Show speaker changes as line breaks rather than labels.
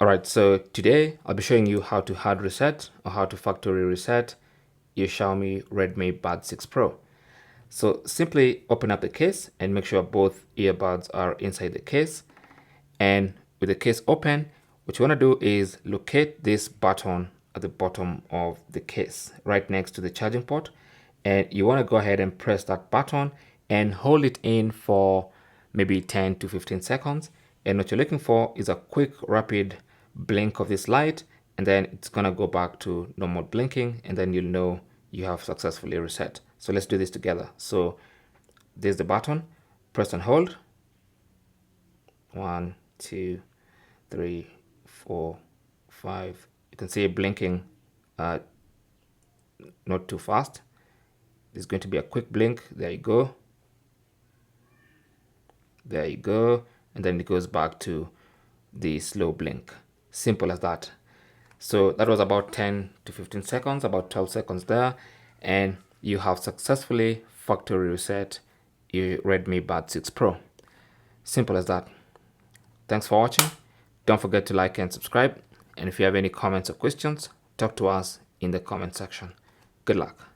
Alright, so today I'll be showing you how to hard reset or how to factory reset your Xiaomi Redmi Buds 6 Pro. So simply open up the case and make sure both earbuds are inside the case. And with the case open, what you want to do is locate this button at the bottom of the case, right next to the charging port. And you want to go ahead and press that button and hold it in for maybe 10 to 15 seconds. And what you're looking for is a quick, rapid blink of this light, and then it's gonna go back to normal blinking, and then you'll know you have successfully reset. So let's do this together. So there's the button, press and hold. 1, 2, 3, 4, 5. You can see it blinking, not too fast. There's going to be a quick blink. There you go. There you go. And then it goes back to the slow blink. Simple as that. So that was about 10 to 15 seconds, about 12 seconds there. And you have successfully factory reset your Redmi Buds 6 Pro. Simple as that. Thanks for watching. Don't forget to like and subscribe. And if you have any comments or questions, talk to us in the comment section. Good luck.